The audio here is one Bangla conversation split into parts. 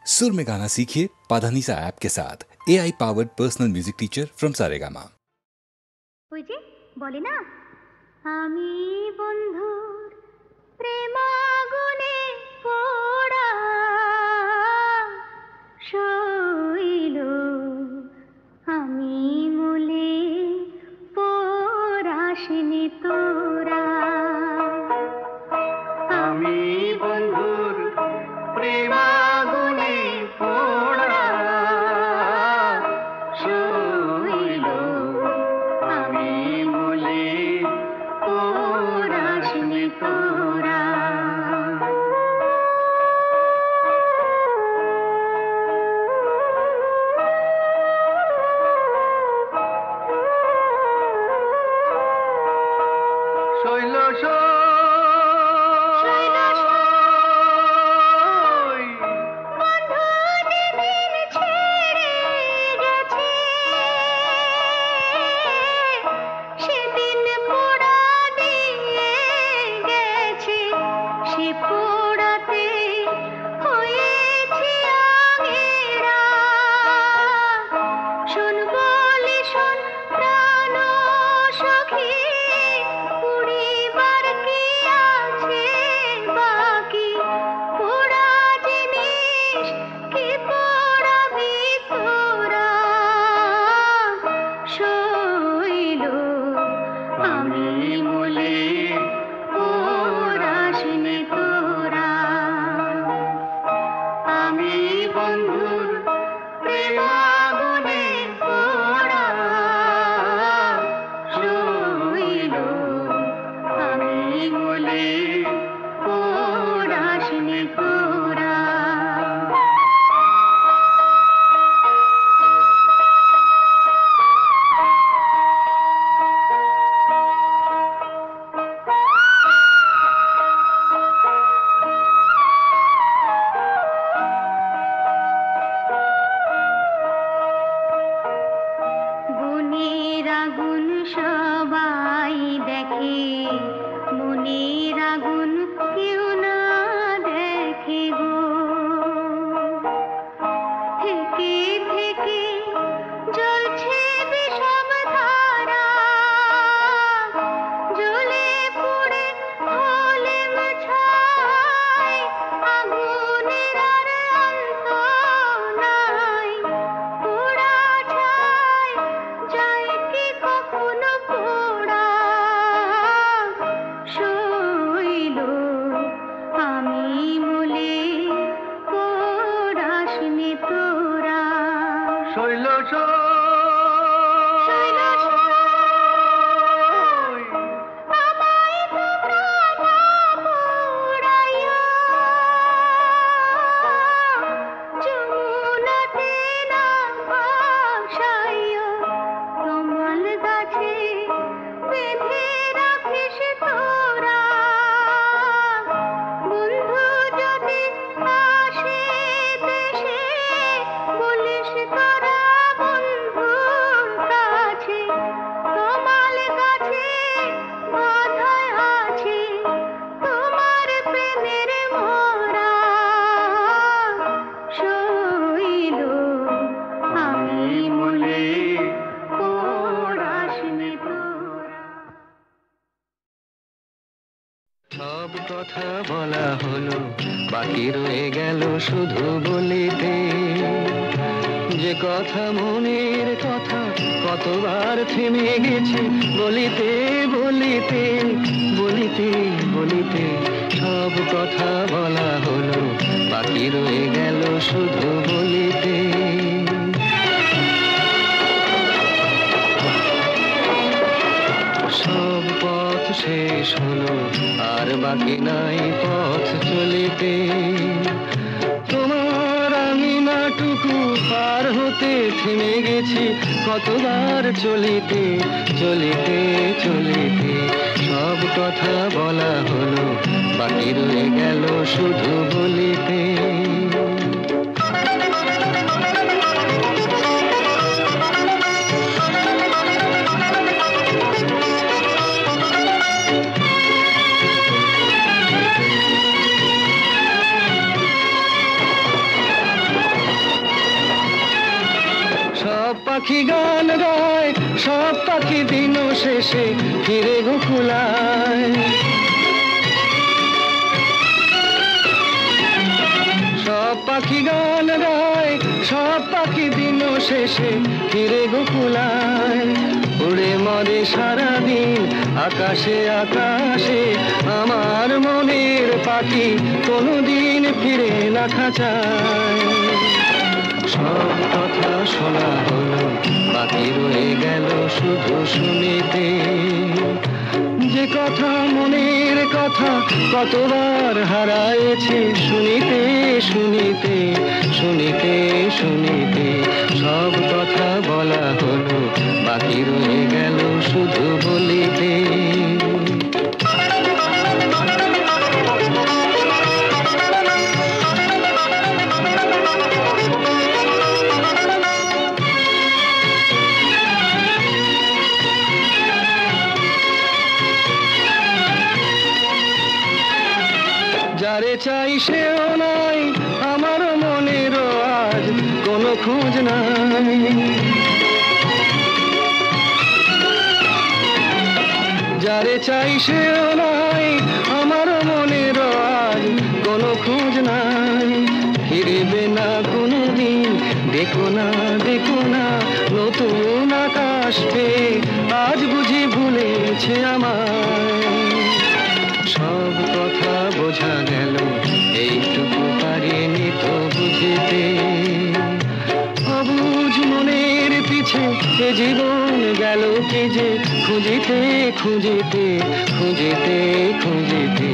सुर में गाना सीखिए पाधानीसा ऐप के साथ। AI powered personal music teacher from Saregama. ওই যে বলে না, আমি বন্ধুর প্রেমাগুনে পোড়া শৈল, আমি মূলে পোড়াসিনি তোরা। আমি বন্ধুর প্রেমাগুনে পোড়া শৈল, আমি মূলে পোড়াসিনি তোরা। শৈল কথা বলা হলো, বাকি রয়ে গেল শুধু বলিতে। যে কথা মনের কথা কতবার থেমে গেছে বলিতে বলিতে বলিতে বলিতে। সব কথা বলা হলো, বাকি রয়ে গেল শুধু বলিতে। সব পথ শেষ হলো, আর বাকি নাই পথ চলিতে। তোমার আঙিনাটুকু পার হতে থেমে গেছি কতবার চলিতে চলিতে চলিতে। সব কথা বলা হলো, বাকি রয়ে গেল শুধু বলিতে। পাখি গান গায়, সব পাখি দিন শেষে ফিরে গোকুলায়। সব পাখি গান গায়, সব পাখি দিন শেষে ফিরে গোকুলায়। উড়ে মরে সারাদিন আকাশে আকাশে, আমার মনের পাখি কোনোদিন ফিরে না খাঁচায়। সব কথা শোনা হলো, বাকি রয়ে গেল শুধু শুনিতে। যে কথা মনের কথা কতবার হারায়েছে শুনিতে শুনিতে শুনিতে শুনিতে। সব কথা বলা হলো, বাকি রয়ে গেল শুধু বলিতে। যারে চাই সেও নাই, আমার মনেরও আজ কোনো খোঁজ নাই। যারে চাই সেও নাই, আমার মনেরও আজ কোনো খোঁজ নাই। ফিরবে না কোনোদিন, দেখো না দেখো না নতুন আকাশ পেয়ে আজ বুঝি ভুলেছে আমায়। সব কথা বোঝা গেল, এইটুকু পারিনি তো বুঝিতে। অবুঝ মনের পিছে এ জীবন গেল কি যে খুঁজিতে খুঁজিতে খুঁজিতে খুঁজিতে।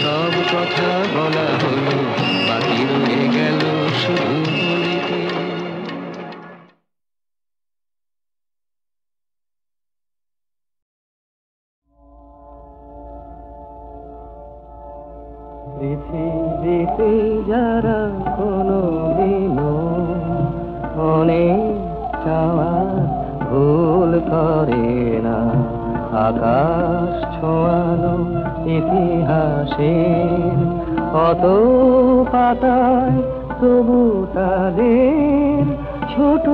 সব কথা বলা হলো, বাকি রয়ে গেল শুধু বলিতে। পৃথিবীতে যারা কোনোদিনও অনেক চাওয়ার ভুল করে না, আকাশ ছোঁয়ানো ইতিহাসের কত পাতায় তবু তাদের ছোট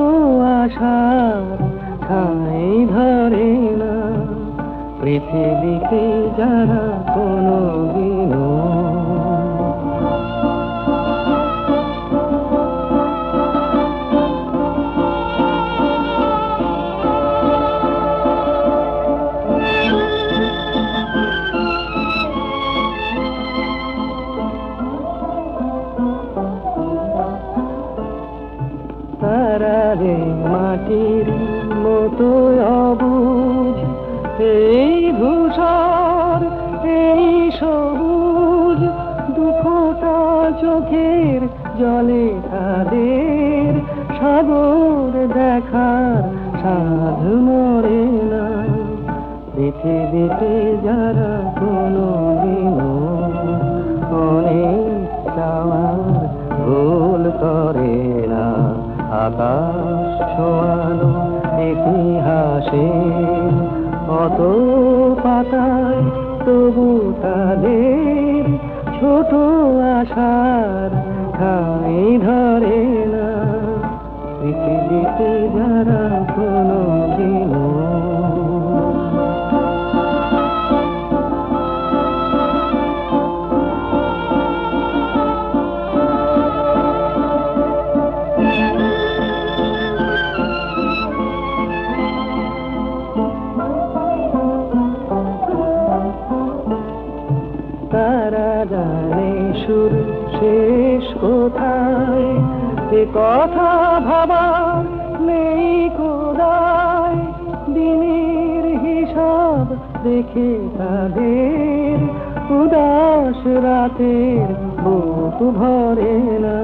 আশার ঠাঁই ধরে না। পৃথিবীতে যারা কোনোদিনও তারারে মাটির মতো অবুঝ, এই ধূসর এই সবুজ দুঃখটা চোখের জলে তাদের সাগর দেখার সাধ মরে না। পৃথিবীতে যারা কোনোদিনও অনেক চাওয়ার ভুল করে না, আকাশ ছোঁয়ানো ইতিহাসে কত পাতায় তবু তাদের ছোট আশার ঠাঁই ধরে না। পৃথিবীতে যারা কোনোদিনও তারা জানে শুরু শেষ কোথায়, এ কথা ভাবার নেই কোদায়। দিনের হিসাব দেখে তাদের উদাস রাতের বুক ভরে না।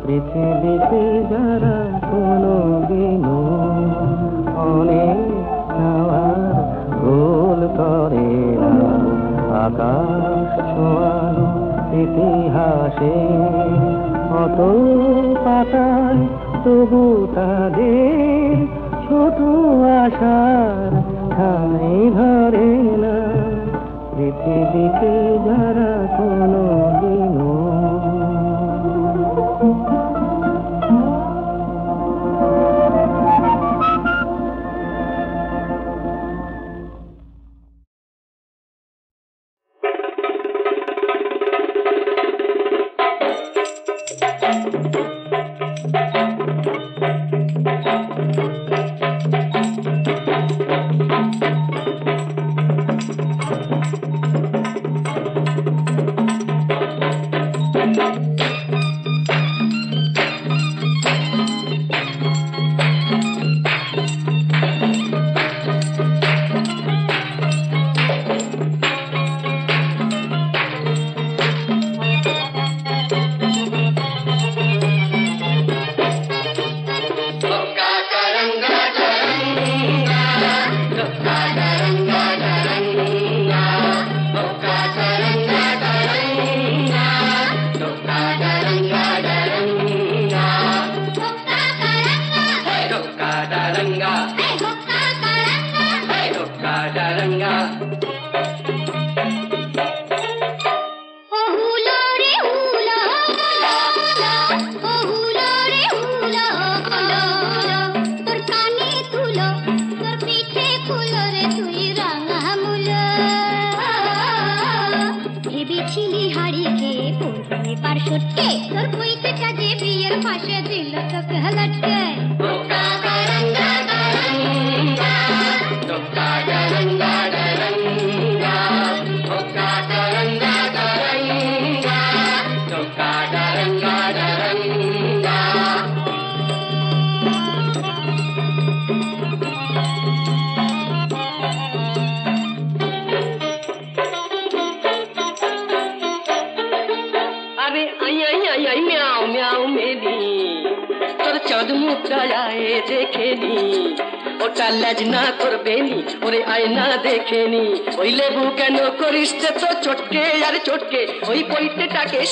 পৃথিবীতে যারা কোনোদিনও অনেক চাওয়ার ভুল করে না, আকাশ ছোঁয়ানো ইতিহাসে কত পাতায় তবু তাদের ছোট আশার ঠাঁই ধরে না। পৃথিবীতে যারা কোনোদিনও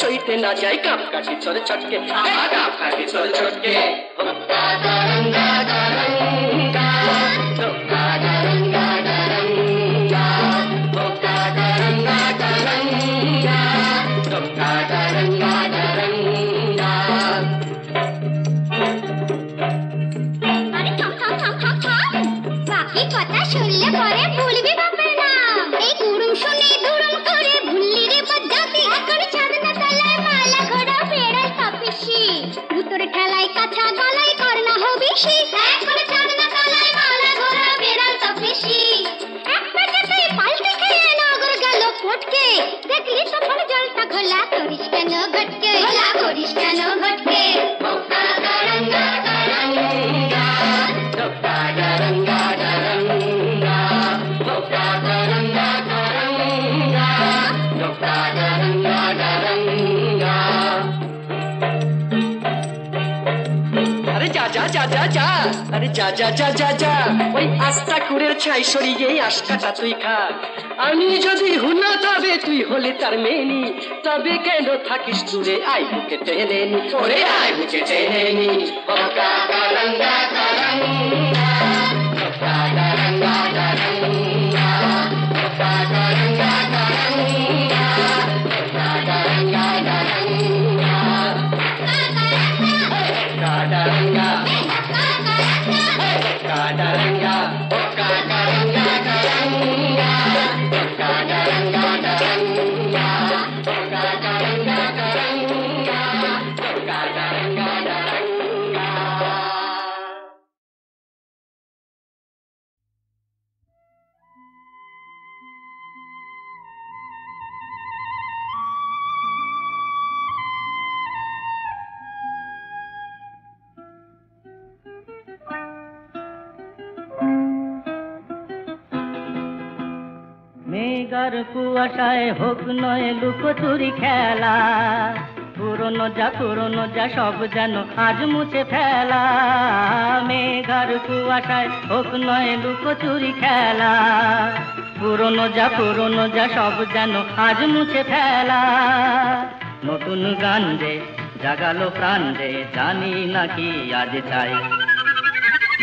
সইতে না যায় কাপ কাটি তোর ছটকে কাপ কাটি তোর ছটকে বাকি কথা শুনলে পরে ভুলবি বাপের নাম এই গুরুম শুনে দুরুম করে ভুললি রে বজ্জাতি এখন ছাদনা তলায় মালা ঘোড়া বেড়াল তপেশি ভূতর ঠেলায় কাছা গলায় করনা হবিশি এখন ছাদনা তলায় মালা ঘোড়া বেড়াল তপেশি এক পেটাতেই পাল্টে খেয়ে নগর গেল ফটকে দেখলি তখন জলটা ঘোলা করিস কেন ঘটকে ঘোলা করিস কেন ঘটকে আরে যা যা যা যা যা ওই আস্তা কুড়ের ছাই সরিয়ে আস্তাটা তুই খা আমি যদি হুনা তবে তুই হলে তার মেনি তবে কেন থাকিস দূরে আই বুকে টেনে নি ওরে আই বুকে টেনে নি মেঘার কুয়াশায় হোক নয় লুকোচুরি খেলা পুরনো যা সব যেন আজ মুছে ফেলা মেঘার কুয়াশায় হোক নয় লুকোচুরি খেলা পুরনো যা সব যেন আজ মুছে ফেলা নতুন গান রে জাগালো প্রাণ রে জানি নাকি আজ চাই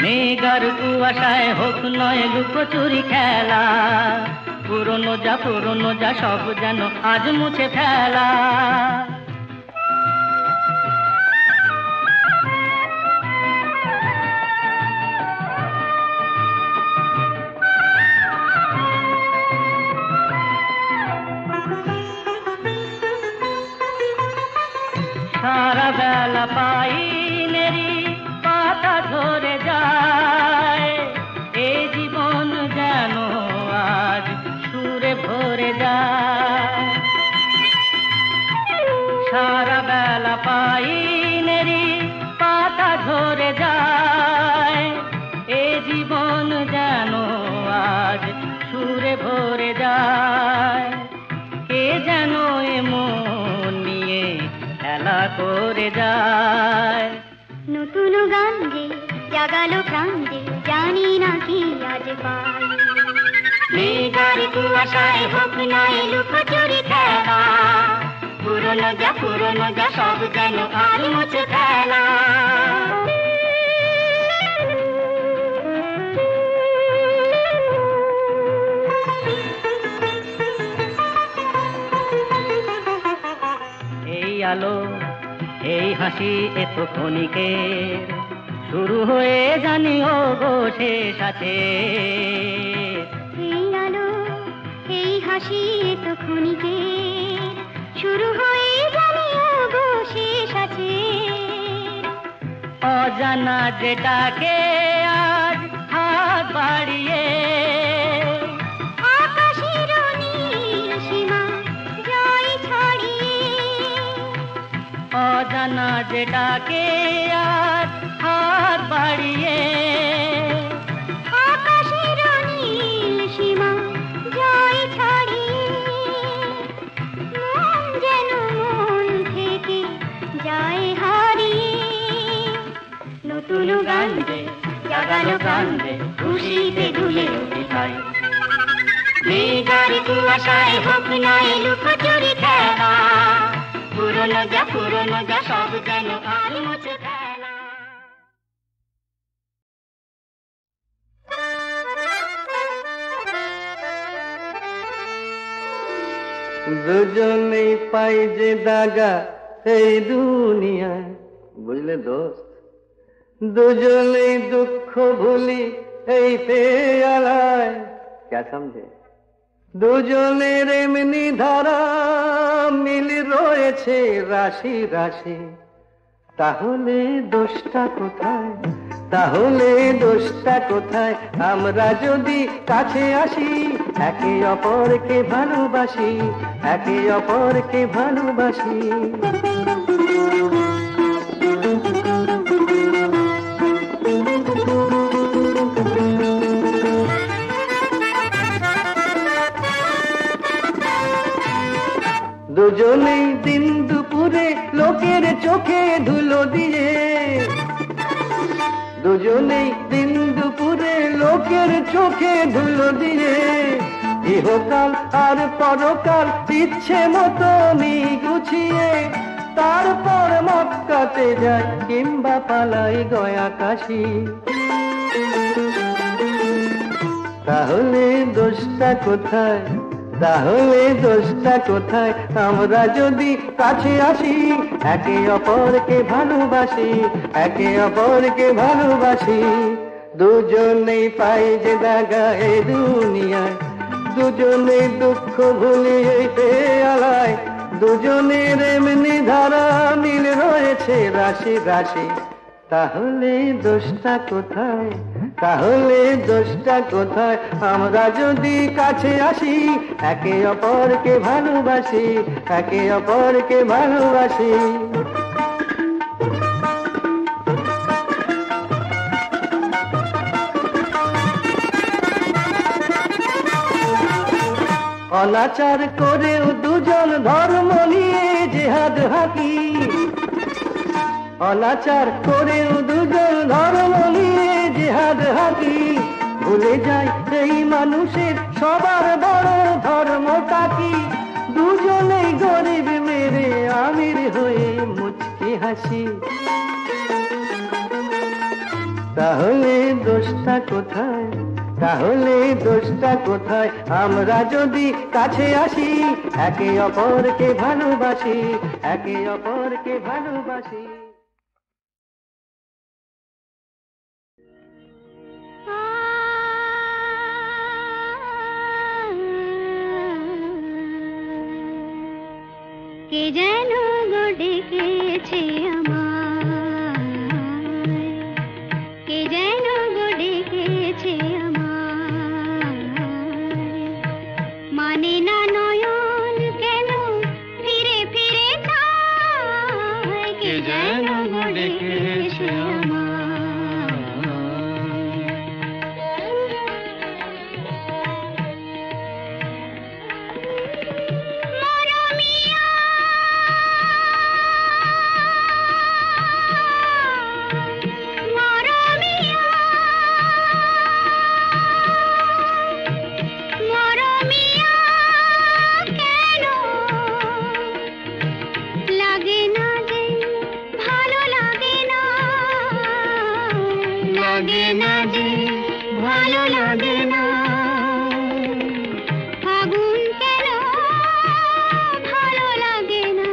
মেঘার কুয়াশায় হোক নয় লুকোচুরি খেলা পুরনো যা সব যেন আজ মুছে ফেলা সারা বেলা পাইনেরি পাতা ঝরে যায়, এই জীবন যেন আজ সুরে ভরে যায়। সারা বেলা পাইনেরি পাতা ঝরে যায়, এই জীবন যেন আজ সুরে ভরে যায়। কে যেন এমন নিয়ে খেলা করে যায়। নতুন গান যে জাগালো প্রাণ যে জানি না কি আজ পাই। মেঘার কুয়াশায় হোক না লুকোচুরি খেলা, পুরনো যা সব যেন আর মুছে ফেলা। এই আলো এই হাসি এত ক্ষণিকের, শুরু হয়ে জানি ও গো শেষ আছে। এই আলো এই হাসি তো ক্ষণিকের, শুরু হয়ে জানি ও গো শেষ আছে। অজানা যেটাকে আজ হাত বাড়িয়ে, আকাশের নীল সীমা জয় ছড়িয়ে। অজানা যেটাকে আজ হাত বাড়িয়ে, আকাশের নীল সীমা জয় ছড়িয়ে। মন যেন মন থেকে যায় হারিয়ে। নতুন গান যে জাগালো গান যে খুশিতে দুলে উঠায়। মেঘার কুয়াশায় হোক না লুকোচুরি খেলা, পুরনো যা সব যেন আর মুছে ফেলা। দুজনেই পাই যে দাগা এই দুনিয়ায়, বুঝলে দোস্ত। দুজনেই দুঃখ ভুলি এই পেয়ালায়, क्या समझे? দুজনের এমনি ধারা মিল রয়েছে রাশি রাশি। তাহলে দোষটা কোথায়, তাহলে দোষটা কোথায়? আমরা যদি কাছে আসি, একে অপরকে ভালোবাসি, একে অপরকে ভালোবাসি। দুজনেই দিন দুপুরে লোকের চোখে ধুলো দিয়ে, দুজনেই দিন দুপুরে লোকের চোখে ধুলো দিয়ে। ইহকাল আর পরকাল ইচ্ছে মতো গুছিয়ে, তারপর মক্কাতে যায় কিংবা পালাই গয়া কাশি। তাহলে দোষটা কোথায়, তাহলে দোষটা কোথায়? আমরা যদি কাছে আসি, একে অপরকে ভালোবাসি, একে অপরকে ভালোবাসি। দুজনেই পাই যে দাগা এই দুনিয়ায়, দুজনেই দুঃখ ভুলি এই পেয়ালায়। দুজনের এমনি ধারা মিল রয়েছে রাশি রাশি। তাহলে দোষটা কোথায়, তাহলে দোষটা কোথায়? আমরা যদি কাছে আসি, একে অপরকে ভালোবাসি, একে অপরকে ভালোবাসি। অনাচার করেও দুজন ধর্ম নিয়ে জেহাদ হাকি, অনাচার করেও দুজন ধর্ম নিয়ে জেহাদ হাকি। ভুলে যায় এই মানুষের সবার বড় ধর্মটা কি? দুজনেই গরিব মেরে আমির হয়ে মুচকি হাসি। তাহলে দোষটা কোথায়, তাহলে দোষটা কোথায়? আমরা যদি কাছে আসি, একে অপরকে ভালোবাসি, একে অপরকে ভালোবাসি। কে যেন গো ডেকেছে আমার ডেকেছে ভালো লাগে না ফাগুন কেন ভালো লাগে না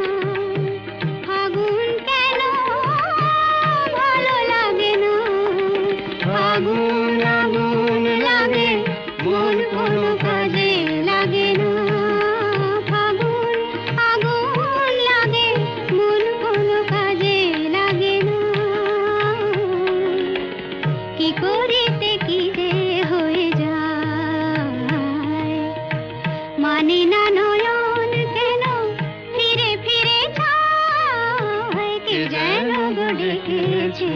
ফাগুন কেন ভালো লাগে না ফাগুন আগুন লাগে মন কোনো কাজে লাগে না ফাগুন আগুন লাগে মন কোনো কাজে লাগে না কি করিতে কি যে হয়ে যায় মানে না নয়ন কেন ফিরে ফিরে যায় কে যেন ডেকেছে